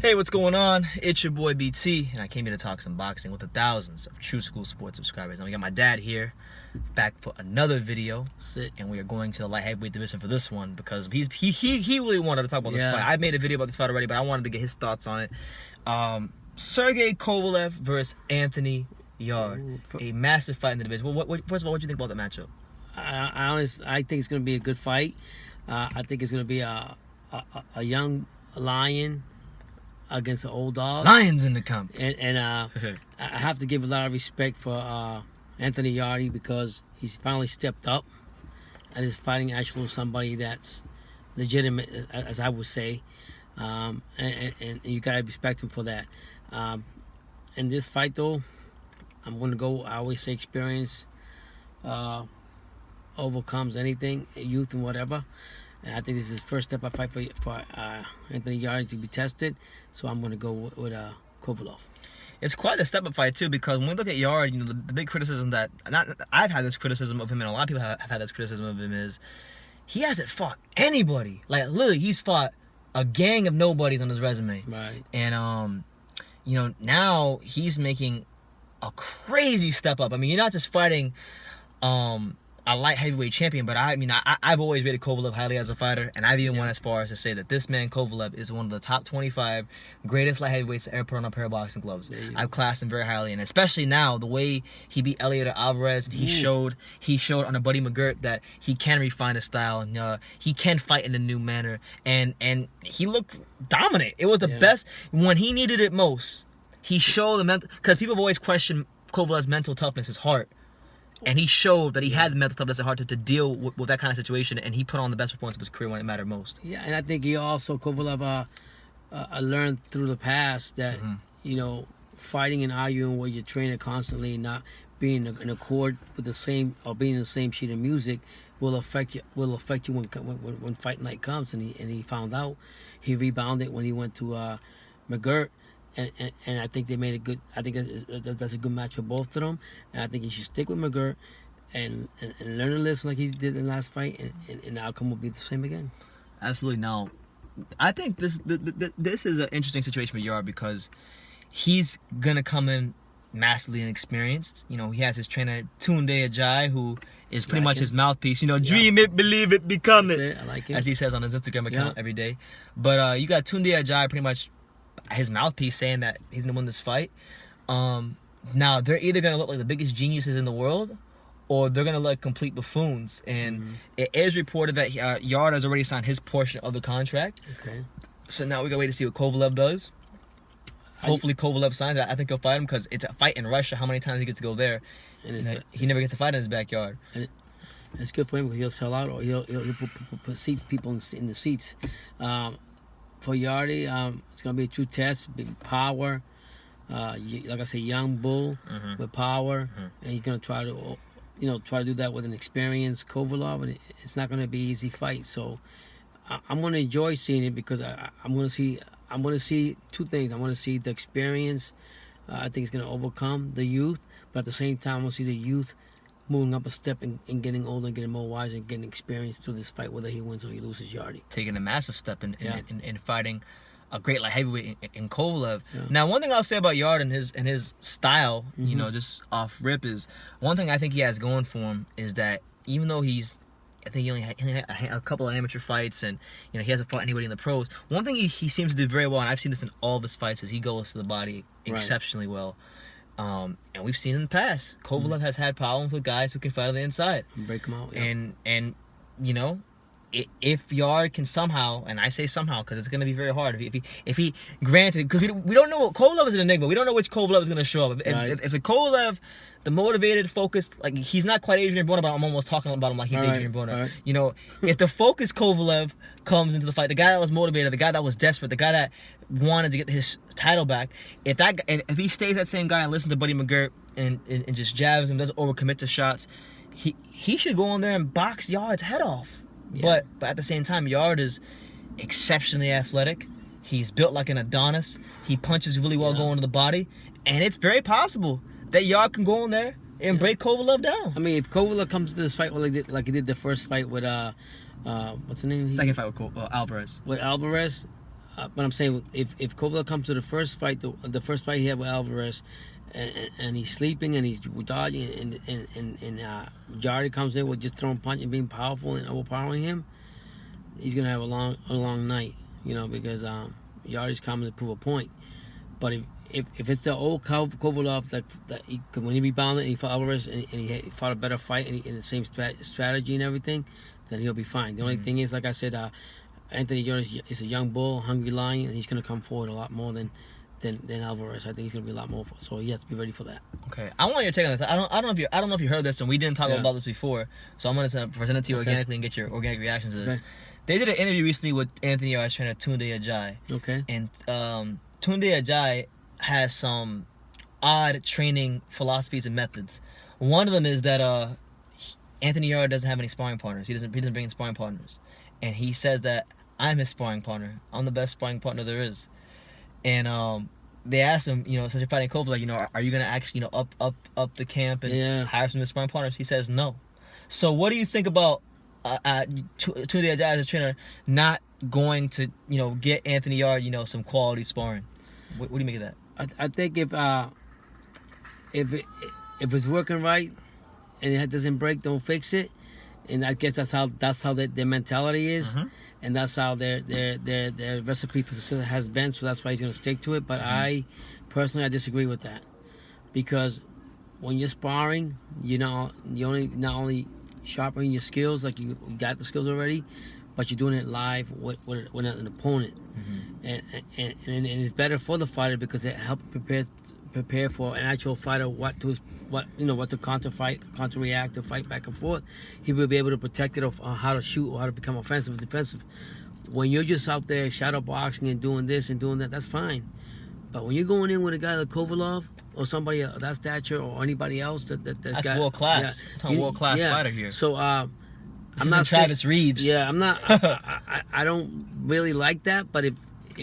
Hey, what's going on? It's your boy BT, and I came here to talk some boxing with the thousands of True School Sports subscribers. And we got my dad here, back for another video. And we are going to the light heavyweight division for this one because he really wanted to talk about this fight. I made a video about this fight already, but I wanted to get his thoughts on it. Sergey Kovalev versus Anthony Yarde, a massive fight in the division. Well, first of all, what do you think about that matchup? I think it's going to be a good fight. I think it's going to be a young lion against an old dog. Lions in the camp. And I have to give a lot of respect for Anthony Yarde because he's finally stepped up and is fighting actually somebody that's legitimate, as I would say. And you got to respect him for that. In this fight, though, I'm going to go, I always say experience overcomes anything, youth and whatever. And I think this is the first step I fight for Anthony Yarde to be tested. So I'm going to go with Kovalev. It's quite a step-up fight, too, because when we look at Yarde, you know, the big criticism that... I've had this criticism of him, and a lot of people have had this criticism of him, is he hasn't fought anybody. Like, literally, he's fought a gang of nobodies on his resume. Right. And, you know, now he's making a crazy step up. I mean, you're not just fighting... a light heavyweight champion, but I've always rated Kovalev highly as a fighter, and I've even went as far as to say that this man Kovalev is one of the top 25 greatest light heavyweights to ever put on a pair of boxing gloves. I've classed him very highly, and especially now the way he beat Elliot Alvarez, and he showed on a Buddy McGirt that he can refine his style and he can fight in a new manner, and he looked dominant. It was the best when he needed it most. He showed the mental, because people have always questioned Kovalev's mental toughness, his heart. And he showed that he had the mental toughness at heart to deal with that kind of situation, and he put on the best performance of his career when it mattered most. Yeah, and I think he also, Kovalev, learned through the past that, you know, fighting and arguing with your trainer constantly, not being in accord with the same, or being in the same sheet of music, will affect you when fight night comes. And he found out. He rebounded when he went to McGirt. And I think they made a good. I think that's a good match for both of them. And I think he should stick with McGirt and learn a lesson like he did in the last fight, and the outcome will be the same again. Absolutely. Now, I think this is an interesting situation for Yarde because he's gonna come in massively inexperienced. You know, he has his trainer Tunde Ajayi, who is pretty much his mouthpiece. You know, dream it, believe it, become it. I like it. As he says on his Instagram account every day. But you got Tunde Ajayi pretty much his mouthpiece saying that he's gonna win this fight. Now they're either gonna look like the biggest geniuses in the world, or they're gonna look like complete buffoons. And it is reported that Yarde has already signed his portion of the contract. Okay. So now we gotta wait to see what Kovalev does. Hopefully Kovalev signs it. I think he'll fight him because it's a fight in Russia. How many times he gets to go there? And he never gets to fight in his backyard. And it's good for him because he'll sell out, or he'll put people in the seats. For Yarde, it's gonna be a true test. Big power, like I say, young bull with power, and he's gonna try to do that with an experienced Kovalev, and it's not gonna be an easy fight. So I'm gonna enjoy seeing it because I'm gonna see two things. I want to see the experience. I think it's gonna overcome the youth, but at the same time, I want to see the youth moving up a step and getting older and getting more wise and getting experience through this fight, whether he wins or he loses Yarde. Taking a massive step in fighting a great light heavyweight in Kovalev. Now, one thing I'll say about Yarde and his style, you know, just off rip, is one thing I think he has going for him is that even though I think he only had a couple of amateur fights, and you know he hasn't fought anybody in the pros. One thing he seems to do very well, and I've seen this in all of his fights, is he goes to the body exceptionally well. And we've seen in the past, Kovalev has had problems with guys who can fight on the inside. Break them out. And you know, if Yarde can somehow, and I say somehow because it's going to be very hard, if he granted, because we don't know what Kovalev is an enigma. We don't know which Kovalev is going to show up. If the Kovalev, the motivated, focused, like he's not quite Adrian Broner, but I'm almost talking about him like he's Adrian Broner. You know, if the focused Kovalev comes into the fight, the guy that was motivated, the guy that was desperate, the guy that wanted to get his title back, if he stays that same guy and listens to Buddy McGirt and just jabs him, doesn't overcommit to shots, he should go in there and box Yarde's head off. But at the same time, Yarde is exceptionally athletic. He's built like an Adonis. He punches really well going to the body, and it's very possible that Yarde can go in there and break Kovalev down. I mean, if Kovalev comes to this fight like he did the first fight with what's the name? Second fight with Alvarez. With Alvarez, but I'm saying if Kovalev comes to the first fight he had with Alvarez, and he's sleeping and he's dodging, and Yarde comes in with just throwing punch and being powerful and overpowering him, he's gonna have a long night, because Yarde's coming to prove a point. But if it's the old Kovalev when he rebounded and he fought Alvarez and he fought a better fight and the same strategy and everything, then he'll be fine. The only thing is, like I said, Anthony Yarde is a young bull, hungry lion, and he's going to come forward a lot more than Alvarez. I think he's going to be a lot more. So he has to be ready for that. Okay, I want your take on this. I don't know if you heard this, and we didn't talk about this before. So I'm going to present it to you organically and get your organic reactions to this. Okay. They did an interview recently with Anthony Yarde's trainer Tunde Ajayi. Okay. And Tunde Ajayi has some odd training philosophies and methods. One of them is that Anthony Yarde doesn't have any sparring partners. He doesn't bring in sparring partners, and he says that I'm his sparring partner. I'm the best sparring partner there is. And they asked him, since you're fighting Kovalev, are you gonna actually, up the camp and hire some sparring partners? He says no. So what do you think about Tunde Ajayi as a trainer not going to, get Anthony Yarde, some quality sparring? What do you make of that? I think if it's working right and it doesn't break, don't fix it. And I guess that's how their mentality is. Mm-hmm. And that's how their recipe for success has been, so that's why he's going to stick to it. But I disagree with that, because when you're sparring, you not only sharpening your skills, like you got the skills already, but you're doing it live with an opponent, and it's better for the fighter because it helps prepare for an actual fighter what to counter react, to fight back and forth. He will be able to protect it, or how to shoot, or how to become offensive, defensive. When you're just out there shadow boxing and doing this and doing that, that's fine. But when you're going in with a guy like Kovalev or somebody of that stature, or anybody else that's world class. World class fighter here. So I'm not Travis Reeves. Yeah, I'm not. I don't really like that. But if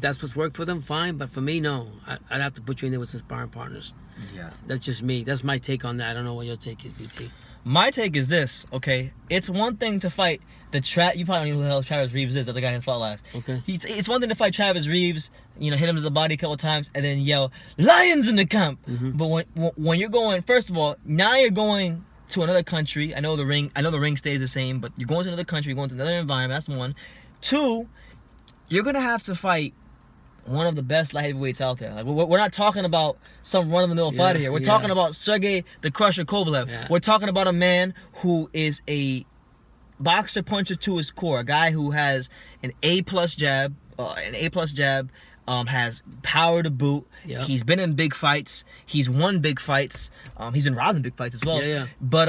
that's what's worked for them, fine. But for me, no. I'd have to put you in there with some sparring partners. Yeah. That's just me. That's my take on that. I don't know what your take is, BT. My take is this, okay? It's one thing to fight you probably don't know who the hell Travis Reeves is, the guy who fought last. Okay. It's one thing to fight Travis Reeves, hit him to the body a couple times, and then yell, "Lions in the camp!" Mm-hmm. But when you're going, first of all, now you're going to another country. I know the ring stays the same, but you're going to another country, you're going to another environment. That's one. Two, you're gonna have to fight one of the best light heavyweights out there. Like, we're not talking about some run-of-the-mill fighter here. We're talking about Sergey the Crusher Kovalev. Yeah. We're talking about a man who is a boxer puncher to his core, a guy who has an A+ jab, has power to boot. Yep. He's been in big fights. He's won big fights. He's been robbed in big fights as well. Yeah. But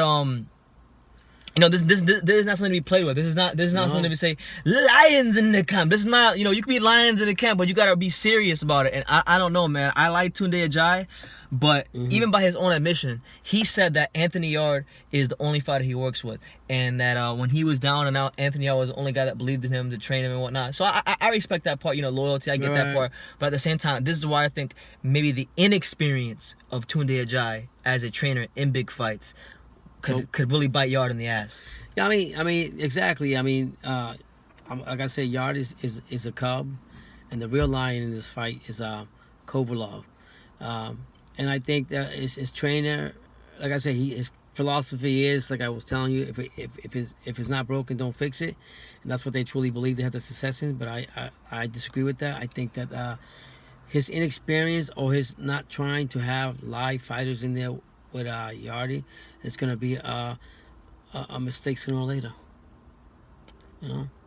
this is not something to be played with. This is not something to be say lions in the camp. This is not, you can be lions in the camp, but you gotta be serious about it. And I don't know, man. I like Tunde Ajayi, but even by his own admission, he said that Anthony Yarde is the only fighter he works with, and that when he was down and out, Anthony Yarde was the only guy that believed in him to train him and whatnot. So I respect that part, loyalty. I get that part, but at the same time, this is why I think maybe the inexperience of Tunde Ajayi as a trainer in big fights could really bite Yarde in the ass. Yeah, I mean, exactly. I mean, like I said, Yarde is a cub, and the real lion in this fight is Kovalev. And I think that his trainer, like I said, his philosophy is, like I was telling you, if it's not broken, don't fix it, and that's what they truly believe they have the success in. But I disagree with that. I think that his inexperience, or his not trying to have live fighters in there with Yarde, it's going to be a mistake sooner or later.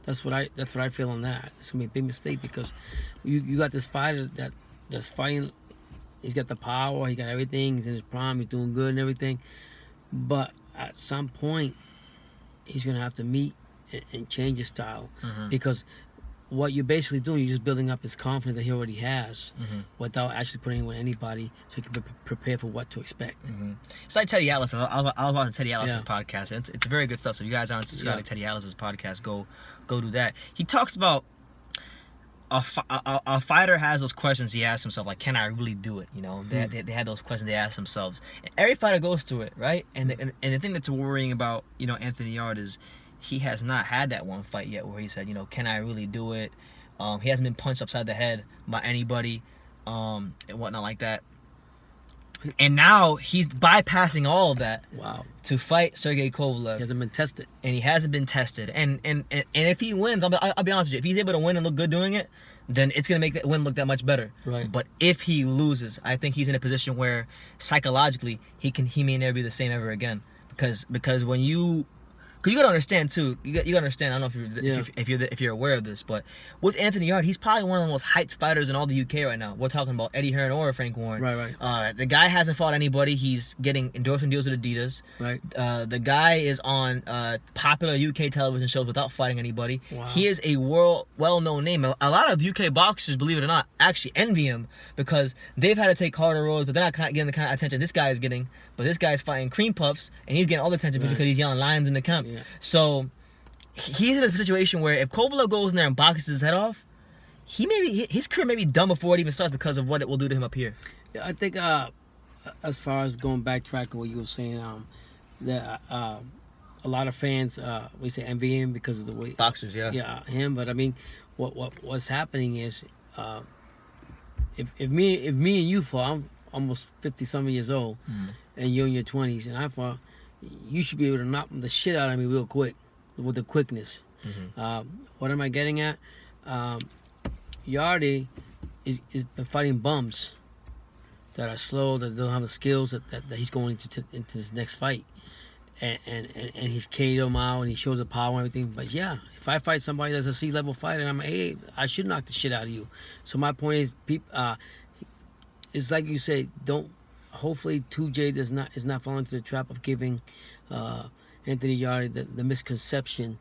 That's what I feel on that. It's going to be a big mistake, because you got this fighter that's fighting. He's got the power. He got everything. He's in his prime. He's doing good and everything. But at some point, he's going to have to meet and change his style, because what you're basically doing, you're just building up his confidence that he already has, without actually putting in with anybody, so he can prepare for what to expect. It's like Teddy Atlas. I was watching Teddy Atlas' podcast, and it's very good stuff. So if you guys aren't subscribed to Teddy Atlas' podcast, go do that. He talks about a fighter has those questions he asks himself, like, can I really do it? They had those questions they ask themselves. And every fighter goes through it, right? And the thing that's worrying about, Anthony Yarde is he has not had that one fight yet where he said, can I really do it? He hasn't been punched upside the head by anybody, and whatnot like that. And now he's bypassing all of that. Wow. To fight Sergey Kovalev. He hasn't been tested. And he hasn't been tested. And if he wins, I'll be honest with you, if he's able to win and look good doing it, then it's going to make that win look that much better. Right. But if he loses, I think he's in a position where psychologically he may never be the same ever again. Because when you gotta understand too. You gotta understand. I don't know if you're aware of this, but with Anthony Yarde, he's probably one of the most hyped fighters in all the UK right now. We're talking about Eddie Hearn or Frank Warren. Right. The guy hasn't fought anybody. He's getting endorsement deals with Adidas. Right. The guy is on popular UK television shows without fighting anybody. Wow. He is a well-known name. A lot of UK boxers, believe it or not, actually envy him because they've had to take harder roads, but they're not getting the kind of attention this guy is getting. But this guy's fighting cream puffs, and he's getting all the attention because he's yelling lions in the camp. Yeah. So he's in a situation where if Kovalev goes in there and boxes his head off, his career may be done before it even starts because of what it will do to him up here. Yeah, I think as far as going backtrack to what you were saying, that a lot of fans we say envy him because of the way Boxers, yeah, him. But I mean, what's happening is if me and you fought, I'm almost 50-something years old, and you're in your 20s, and I fought, you should be able to knock the shit out of me real quick with the quickness. What am I getting at? Yarde is been fighting bums that are slow, that don't have the skills that he's going into his next fight, and he's KO'd him out and he shows the power and everything. But yeah, if I fight somebody that's a C-level fighter and I'm hey, I should knock the shit out of you. So my point is, it's like you say, don't. Hopefully, 2J is not falling into the trap of giving Anthony Yarde the misconception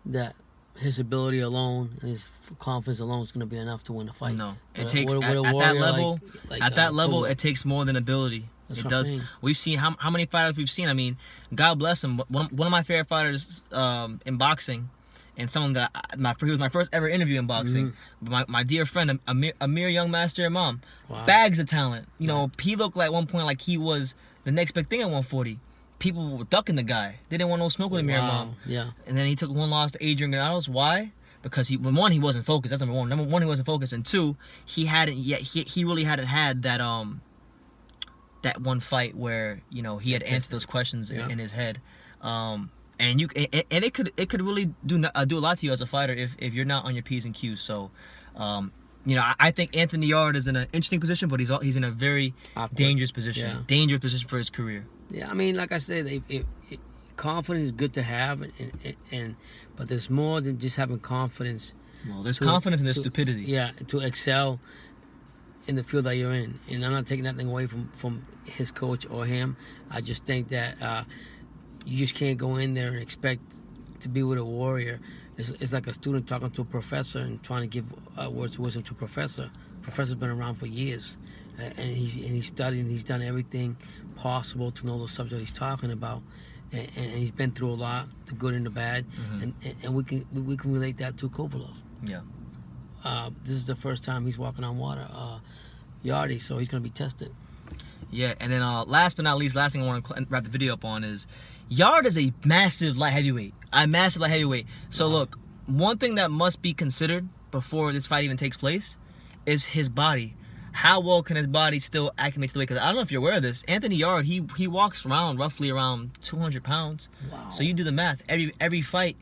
that his ability alone and his confidence alone is going to be enough to win a fight. No, it takes at that level. At that level, Kovalev. It takes more than ability. That's it what does. I'm saying. We've seen how many fighters we've seen. I mean, God bless him. One of my favorite fighters in boxing, and someone that he was my first ever interview in boxing. My dear friend Amir Young Master Imam, bags of talent. You know, he looked like at one point like he was the next big thing at 140. People were ducking the guy. They didn't want no smoke with Amir Imam. Yeah. And then he took one loss to Adrian Granados. Why? Because he wasn't focused. That's number one. Number one, he wasn't focused, and two, he really hadn't had that that one fight where he had answered those questions in his head. And it could really do a lot to you as a fighter if you're not on your P's and Q's. So, I think Anthony Yarde is in an interesting position, but he's in a very dangerous position. Yeah. Dangerous position for his career. Yeah, I mean, like I said, confidence is good to have, but there's more than just having confidence. Well, there's confidence and there's stupidity. Yeah, to excel in the field that you're in. And I'm not taking nothing away from his coach or him. I just think that you just can't go in there and expect to be with a warrior. It's like a student talking to a professor and trying to give words of wisdom to a professor. Professor's been around for years, and he's studied and he's done everything possible to know the subject he's talking about, and he's been through a lot, the good and the bad, and we can relate that to Kovalev. Yeah. This is the first time he's walking on water, Yarde, so he's going to be tested. Yeah, and then last but not least, last thing I want to wrap the video up on is Yarde is a massive light heavyweight. So look, one thing that must be considered before this fight even takes place is his body. How well can his body still acclimate to the weight? Because I don't know if you're aware of this. Anthony Yarde, he walks around roughly around 200 pounds. Wow. So you do the math. Every fight,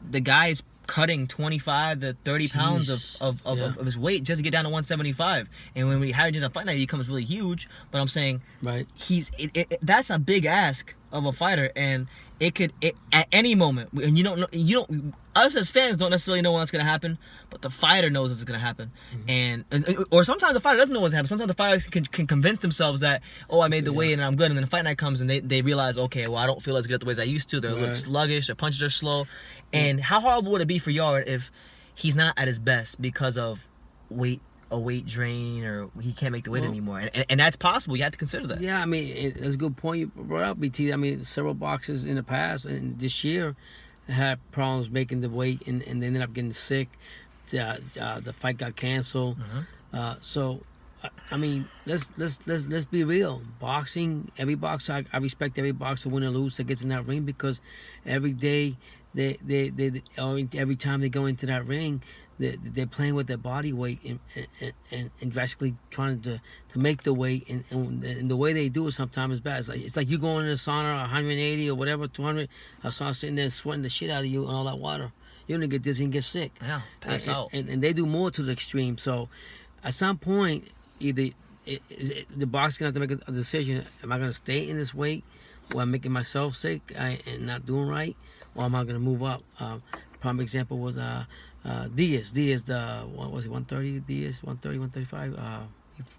the guy is cutting 25 to 30 pounds of his weight just to get down to 175. And when we have just a fight night, he becomes really huge. But I'm saying, right, that's a big ask of a fighter, and it could at any moment. And you don't. Us as fans don't necessarily know when that's gonna happen, but the fighter knows it's gonna happen. And or sometimes the fighter doesn't know what's happening. Sometimes the fighters can convince themselves that, I made the weight and I'm good, and then the fight night comes and they realize, okay, well, I don't feel as good at the way as I used to. They're a little sluggish, their punches are slow. And how horrible would it be for Yarde if he's not at his best because of a weight drain, or he can't make the weight anymore? And that's possible. You have to consider that. Yeah, I mean, that's a good point you brought up, BT. I mean, several boxers in the past and this year had problems making the weight, and they ended up getting sick. The fight got canceled. So, I mean, let's be real. Boxing, every boxer, I respect every boxer, win or lose, that gets in that ring, because every day every time they go into that ring, they're playing with their body weight and drastically trying to make the weight, and the way they do it sometimes is bad. It's like you going in a sauna 180 or whatever, 200, a sauna sitting there sweating the shit out of you and all that water. You're gonna get dizzy and get sick. Yeah, pass out. And they do more to the extreme. So at some point, either the boxer's gonna have to make a decision: am I gonna stay in this weight, where I'm making myself sick and not doing right, or am I gonna move up? Prime example was Diaz, what was it, 130, Diaz, 130, 135,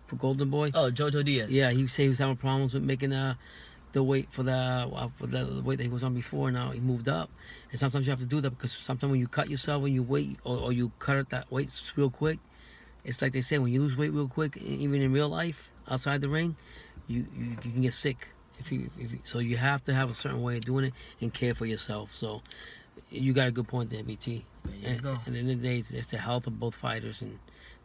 for Golden Boy. Oh, Jojo Diaz. Yeah, he said he was having problems with making the weight for the weight that he was on before. Now he moved up, and sometimes you have to do that because sometimes when you cut yourself, when you weight or you cut it that weight real quick, it's like they say, when you lose weight real quick, even in real life outside the ring, you can get sick. So you have to have a certain way of doing it and care for yourself. So you got a good point there, BT. There you go. And at the end of the day, it's the health of both fighters, and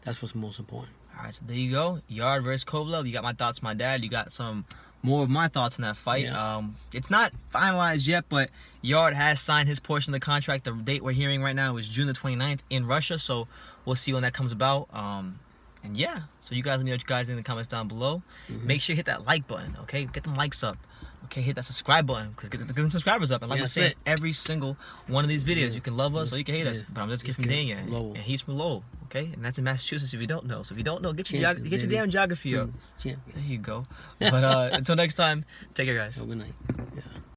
that's what's most important. All right, so there you go. Yarde versus Kovalev. You got my thoughts, my dad. You got some more of my thoughts on that fight. Yeah. It's not finalized yet, but Yarde has signed his portion of the contract. The date we're hearing right now is June the 29th in Russia, so we'll see when that comes about. And yeah, so you guys let me know what you guys think in the comments down below. Make sure you hit that like button, okay? Get them likes up. Okay, hit that subscribe button, because get them subscribers up. And like I said, every single one of these videos, you can love us or you can hate us. But I'm just from Dania, and he's from Lowell, okay? And that's in Massachusetts if you don't know. So if you don't know, get your damn geography up. There you go. But until next time, take care, guys. Have a good night.